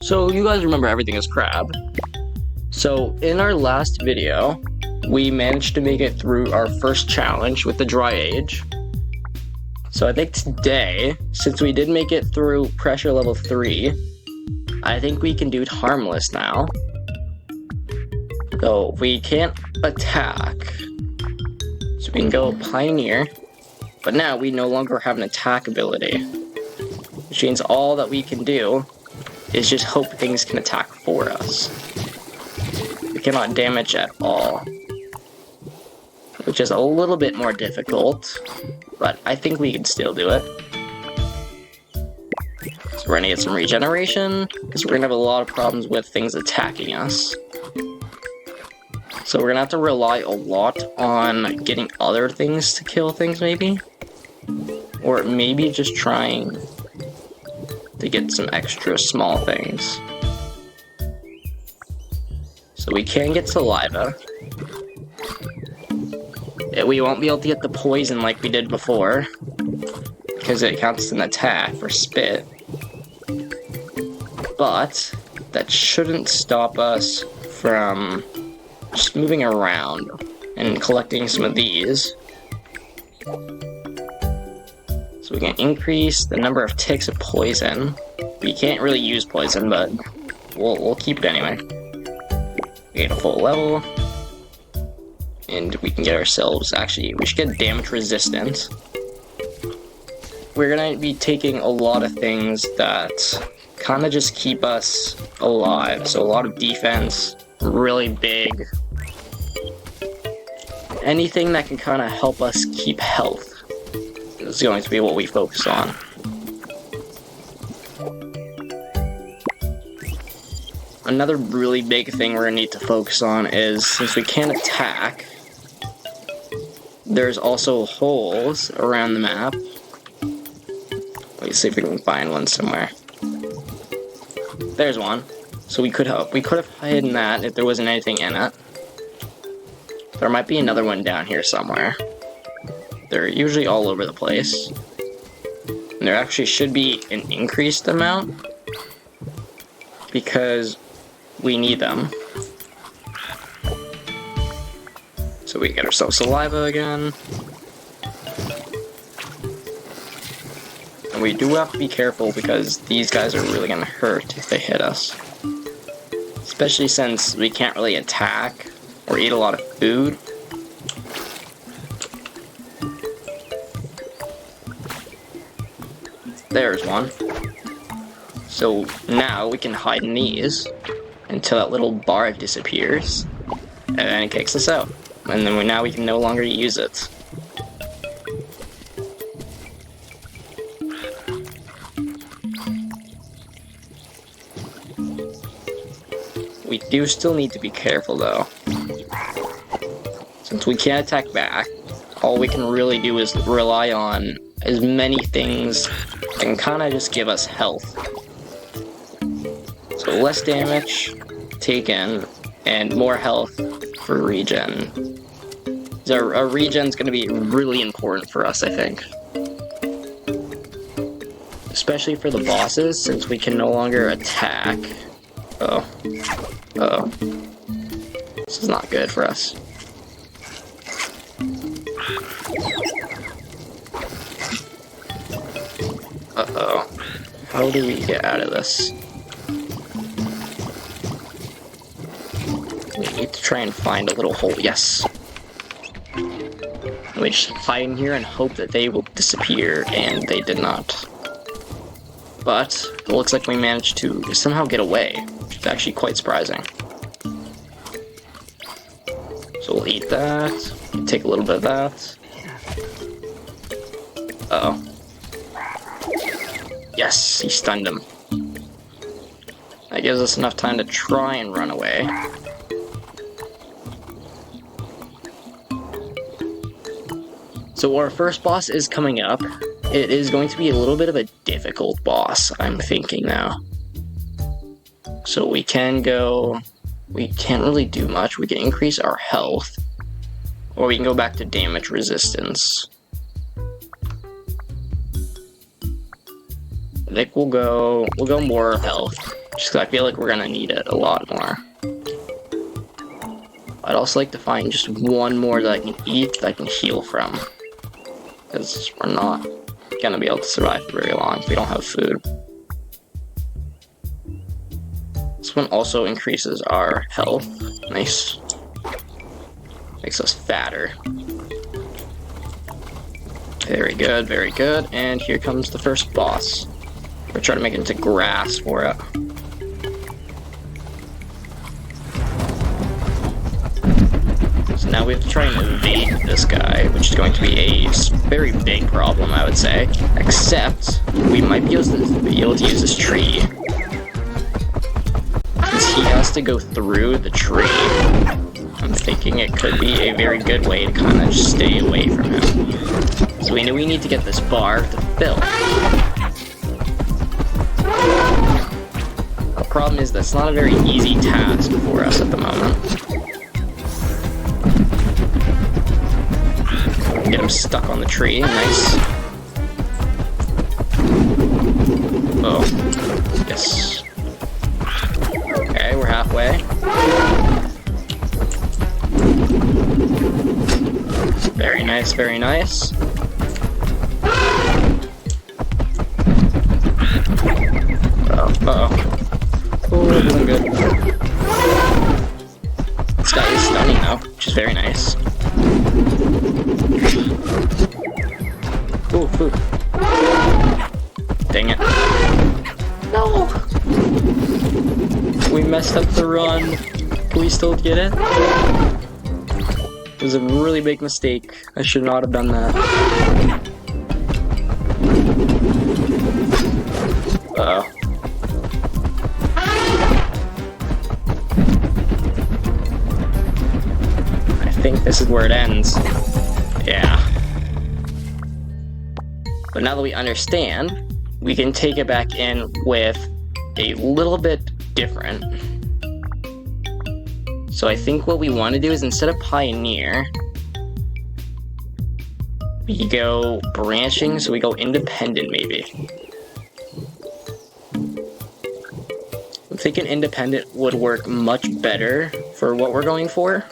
So you guys remember everything is crab. So in our last video, we managed to make it through our first challenge with the dry age. So I think today, since we did make it through pressure level 3, I think we can do it harmless now. So we can't attack, so we can go pioneer, but now we no longer have an attack ability, which means all that we can do is just hope things can attack for us. We cannot damage at all, which is a little bit more difficult, but I think we can still do it. So we're gonna get some regeneration, because we're gonna have a lot of problems with things attacking us. So we're gonna have to rely a lot on getting other things to kill things, maybe? Or maybe just trying to get some extra small things. So we can get saliva. We won't be able to get the poison like we did before, because it counts as an attack for spit. But that shouldn't stop us from just moving around and collecting some of these. So we can increase the number of ticks of poison. We can't really use poison, but we'll keep it anyway. We get a full level. And we can get ourselves, actually, we should get damage resistance. We're gonna be taking a lot of things that kind of just keep us alive. So a lot of defense, really big. Anything that can kind of help us keep health is going to be what we focus on. Another really big thing we're gonna need to focus on is, since we can't attack, there's also holes around the map. Let's see if we can find one somewhere. There's one. So we could have hidden that if there wasn't anything in it. There might be another one down here somewhere. They're usually all over the place. And there actually should be an increased amount, because we need them. So we get ourselves saliva again. And we do have to be careful, because these guys are really gonna hurt if they hit us. Especially since we can't really attack or eat a lot of food. There's one. So now we can hide in these until that little bar disappears, and then it kicks us out. And then now we can no longer use it. We do still need to be careful though. Since we can't attack back, all we can really do is rely on as many things that can kind of just give us health. So less damage taken and more health for regen. So our regen's going to be really important for us, I think. Especially for the bosses, since we can no longer attack. Uh-oh. This is not good for us. Uh-oh. How do we get out of this? We need to try and find a little hole. Yes. We just hide in here and hope that they will disappear, and they did not. But it looks like we managed to somehow get away, which is actually quite surprising. So we'll eat that, take a little bit of that. Uh-oh. Yes, he stunned him. That gives us enough time to try and run away. So our first boss is coming up. It is going to be a little bit of a difficult boss, I'm thinking now. So we can go... We can't really do much. We can increase our health. Or we can go back to damage resistance. I think we'll go more health. Just 'cause I feel like we're gonna need it a lot more. I'd also like to find just one more that I can eat that I can heal from. Because we're not gonna be able to survive for very long if we don't have food. This one also increases our health. Nice. Makes us fatter. Very good, very good. And here comes the first boss. We're trying to make it into grass for it. So now we have to try and evade this guy, which is going to be a very big problem, I would say. Except, we might be able to use this tree. Since he has to go through the tree, I'm thinking it could be a very good way to kind of just stay away from him. So we know we need to get this bar to fill. The problem is that's not a very easy task for us at the moment. Get him stuck on the tree, nice. Oh, yes. Okay, we're halfway. Very nice, very nice. Uh-oh. Oh, that isn't good. This guy is stunning though, which is very nice. Ooh, food. Dang it. No! We messed up the run. Can we still get it? It was a really big mistake. I should not have done that. Uh-oh. I think this is where it ends. Yeah. But now that we understand, we can take it back in with a little bit different. So I think what we want to do is instead of Pioneer, we go branching, so we go Independent maybe. I'm thinking Independent would work much better for what we're going for.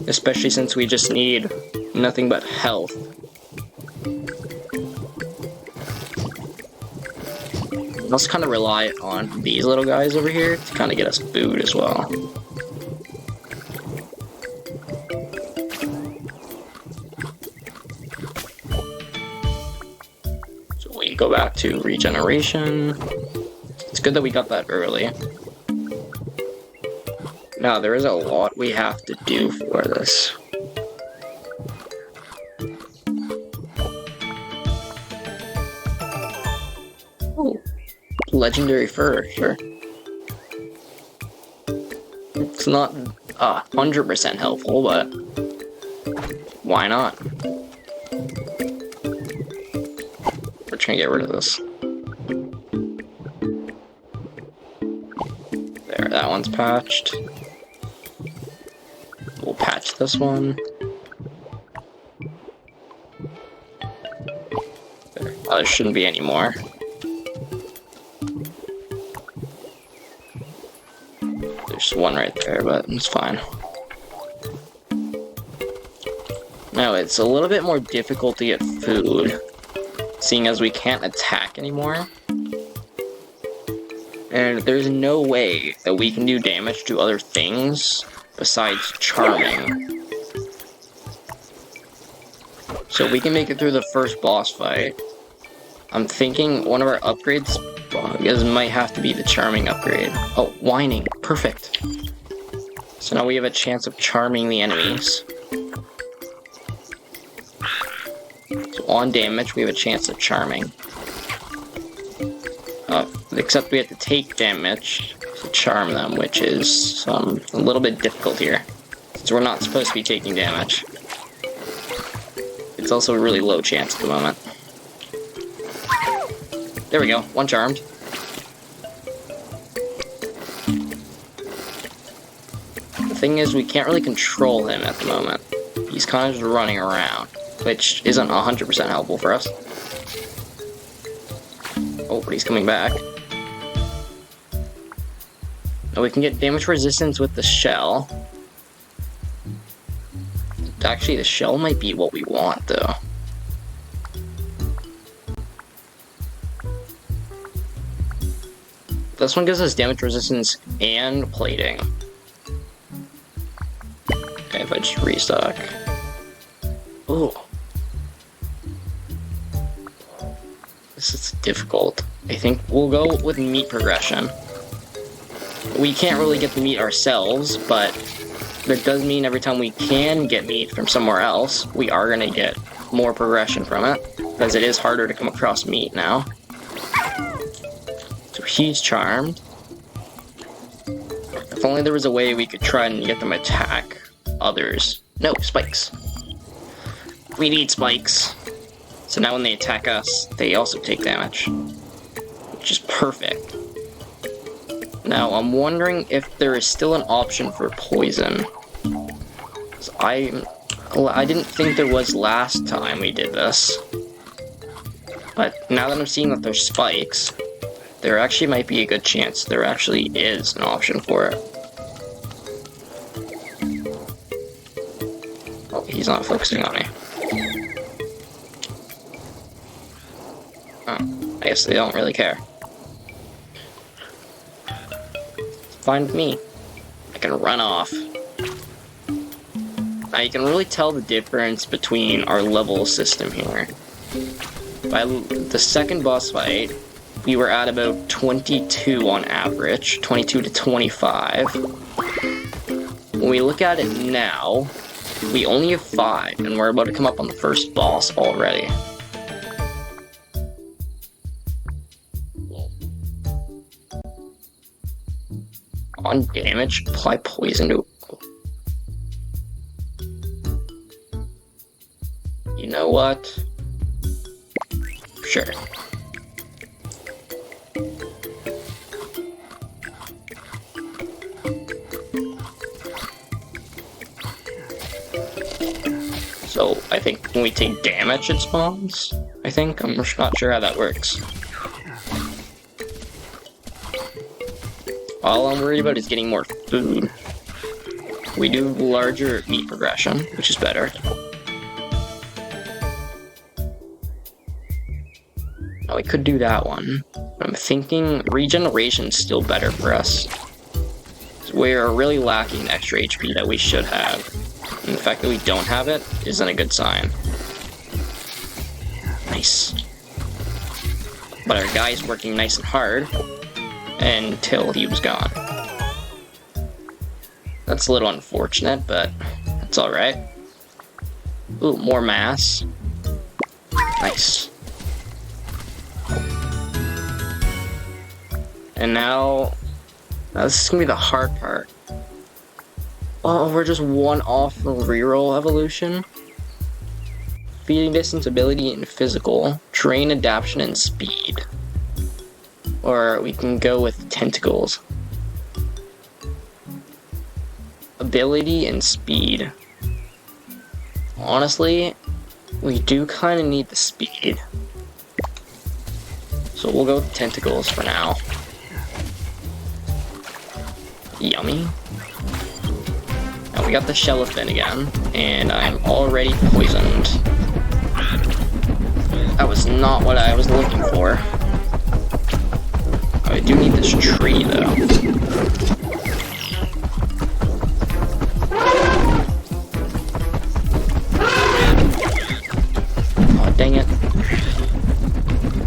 Especially since we just need nothing but health. Let's kind of rely on these little guys over here to kind of get us food as well. So we go back to regeneration. It's good that we got that early. Now, there is a lot we have to do for this. Oh, legendary fur, sure. It's not 100% helpful, but why not? We're trying to get rid of this. There, that one's patched. We'll patch this one. There. Oh, there shouldn't be any more. There's one right there, but it's fine. Now, it's a little bit more difficult to get food, seeing as we can't attack anymore. And there's no way that we can do damage to other things besides charming. So we can make it through the first boss fight. I'm thinking one of our upgrades might have to be the charming upgrade. Oh, whining. Perfect. So now we have a chance of charming the enemies. So on damage, we have a chance of charming. Except we have to take damage to charm them, which is a little bit difficult here, since we're not supposed to be taking damage. It's also a really low chance at the moment. There we go, one charmed. The thing is, we can't really control him at the moment. He's kind of just running around, which isn't 100% helpful for us. Oh, but he's coming back. Now we can get damage resistance with the shell. Actually, the shell might be what we want, though. This one gives us damage resistance and plating. Okay, if I just restock. Ooh. This is difficult. I think we'll go with meat progression. We can't really get the meat ourselves, but that does mean every time we can get meat from somewhere else, we are gonna get more progression from it, because it is harder to come across meat now. So he's charmed. If only there was a way we could try and get them to attack others. No, spikes. We need spikes. So now when they attack us, they also take damage. Which is perfect. Now, I'm wondering if there is still an option for poison. I didn't think there was last time we did this. But now that I'm seeing that there's spikes, there actually might be a good chance there actually is an option for it. Oh, he's not focusing on me. Oh, I guess they don't really care. Fine with me. I can run off. Now you can really tell the difference between our level system here. By the second boss fight, we were at about 22 on average, 22 to 25. When we look at it now, we only have 5, and we're about to come up on the first boss already. On damage, apply poison to... You know what? Sure. So, I think when we take damage it spawns, I think. I'm just not sure how that works. All I'm worried about is getting more food. We do larger meat progression, which is better. Now we could do that one, but I'm thinking regeneration's still better for us. We're really lacking extra HP that we should have. And the fact that we don't have it isn't a good sign. Nice. But our guy's working nice and hard until he was gone. That's a little unfortunate, but it's alright. Ooh, more mass. Nice. And now this is gonna be the hard part. Oh, we're just one off the reroll evolution. Feeding distance, ability, and physical. Terrain adaptation and speed. Or we can go with tentacles. Ability and speed. Honestly, we do kind of need the speed. So we'll go with tentacles for now. Yummy. Now we got the Shellifin again, and I'm already poisoned. That was not what I was looking for. I do need this tree, though. Oh, dang it.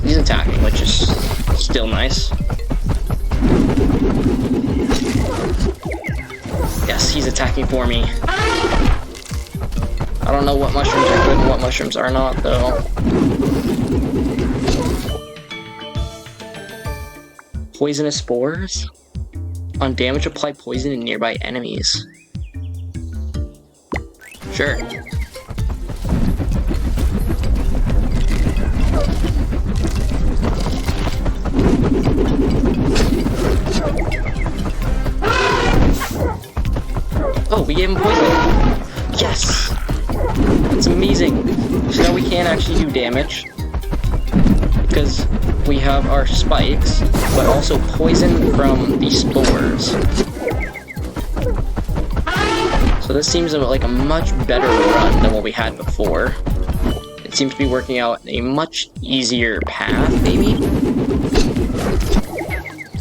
He's attacking, which is still nice. Yes, he's attacking for me. I don't know what mushrooms are good and what mushrooms are not, though. Poisonous spores? On damage, apply poison to nearby enemies. Sure. Oh, we gave him poison. Yes! That's amazing. So now we can actually do damage. Because we have our spikes, but also poison from the spores. else. So this seems like a much better run than what we had before. It seems to be working out a much easier path, maybe?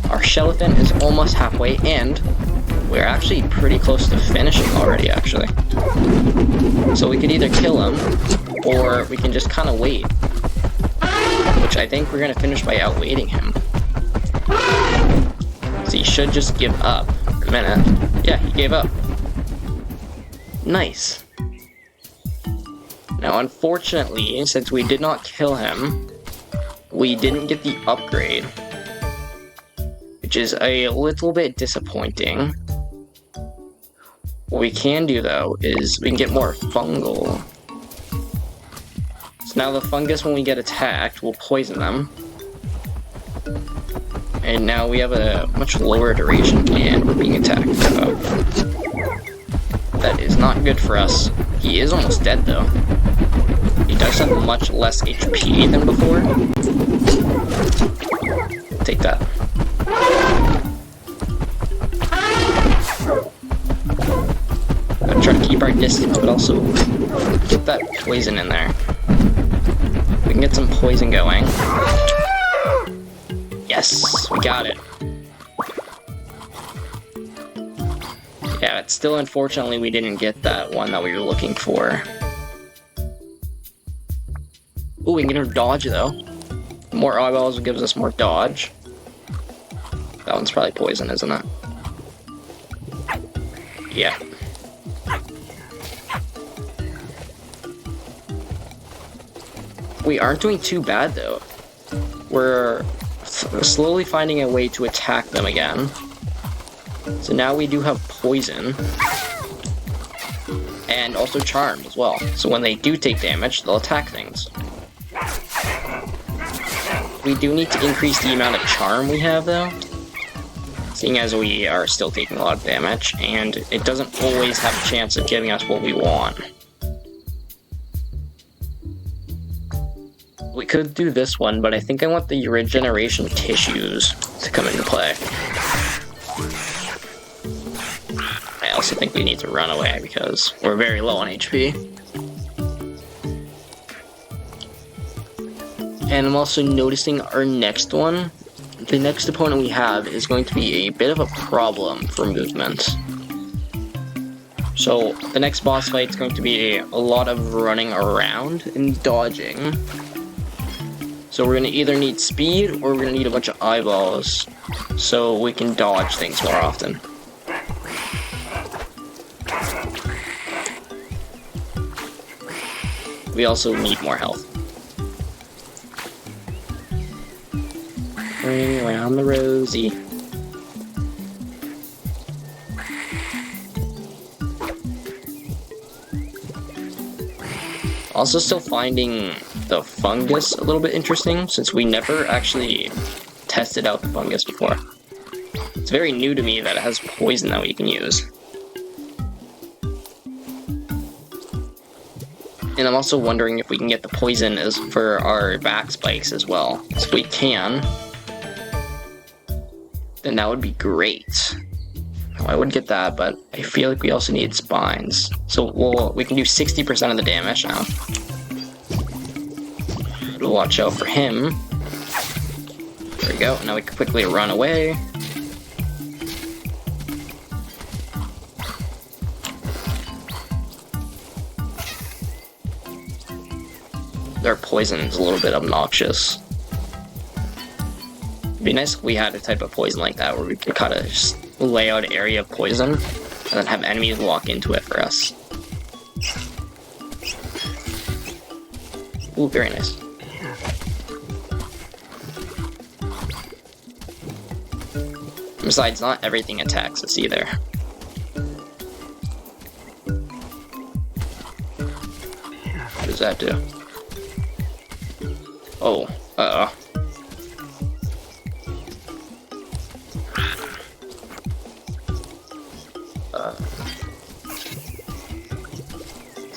Our Shellifin is almost halfway, and we're actually pretty close to finishing already, actually. So we could either kill him, or we can just kind of wait. Which I think we're going to finish by outweighting him. So he should just give up. A minute. Yeah, he gave up. Nice. Now, unfortunately, since we did not kill him, we didn't get the upgrade. Which is a little bit disappointing. What we can do, though, is we can get more fungal. So now the fungus, when we get attacked, will poison them. And now we have a much lower duration, and we're being attacked. That is not good for us. He is almost dead, though. He does have much less HP than before. Take that. I'm trying to keep our distance, but also get that poison in there. We can get some poison going. Yes, we got it. Yeah, it's still unfortunately we didn't get that one that we were looking for. Ooh, we can get our dodge though. More eyeballs gives us more dodge. That one's probably poison, isn't it? Yeah. We aren't doing too bad though. We're slowly finding a way to attack them again. So now we do have poison. And also charm as well. So when they do take damage, they'll attack things. We do need to increase the amount of charm we have though. Seeing as we are still taking a lot of damage, and it doesn't always have a chance of giving us what we want. We could do this one, but I think I want the regeneration tissues to come into play. I also think we need to run away because we're very low on HP. And I'm also noticing our next one. The next opponent we have is going to be a bit of a problem for movement. So the next boss fight is going to be a lot of running around and dodging. So we're going to either need speed or we're going to need a bunch of eyeballs so we can dodge things more often. We also need more health. Ring around the rosy. Also still finding the fungus a little bit interesting, since we never actually tested out the fungus before. It's very new to me that it has poison that we can use. And I'm also wondering if we can get the poison as for our back spikes as well. So if we can, then that would be great. I would get that, but I feel like we also need spines. So we can do 60% of the damage now. We'll watch out for him. There we go. Now we can quickly run away. Their poison is a little bit obnoxious. It'd be nice if we had a type of poison like that where we could kind of just lay out an area of poison and then have enemies walk into it for us. Ooh, very nice. Besides, not everything attacks us either. What does that do? Oh, uh-oh. A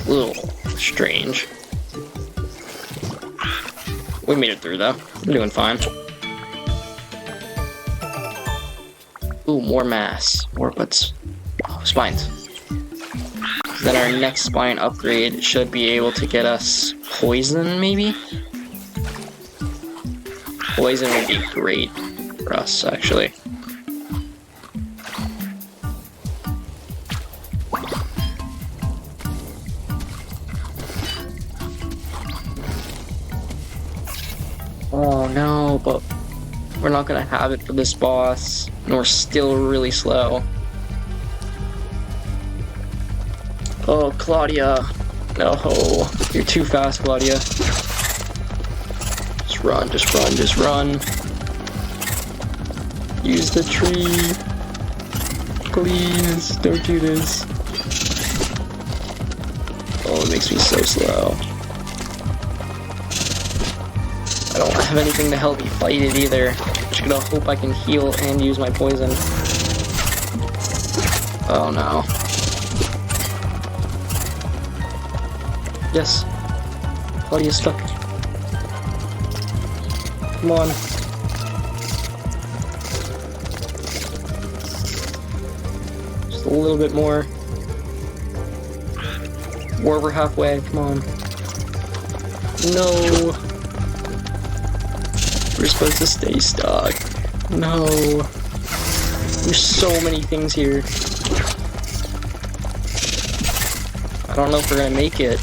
little strange. We made it through though. We're doing fine. Ooh, more mass. More butts. Oh, spines. Then our next spine upgrade should be able to get us poison, maybe? Poison would be great for us, actually. Oh no, but we're not gonna have it for this boss, and we're still really slow. Oh, Claudia. No, you're too fast, Claudia. Just run, just run, just run. Use the tree. Please, don't do this. Oh, it makes me so slow. I don't have anything to help me fight it either. Just gonna hope I can heal and use my poison. Oh no. Yes. Claudia's stuck. Come on. Just a little bit more. We're over halfway. Come on. No. We're supposed to stay stuck. No. There's so many things here. I don't know if we're gonna make it.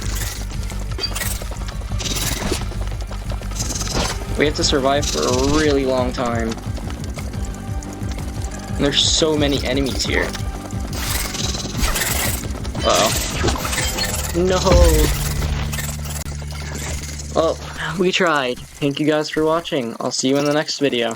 We have to survive for a really long time. And there's so many enemies here. Uh-oh. No! Oh, we tried. Thank you guys for watching. I'll see you in the next video.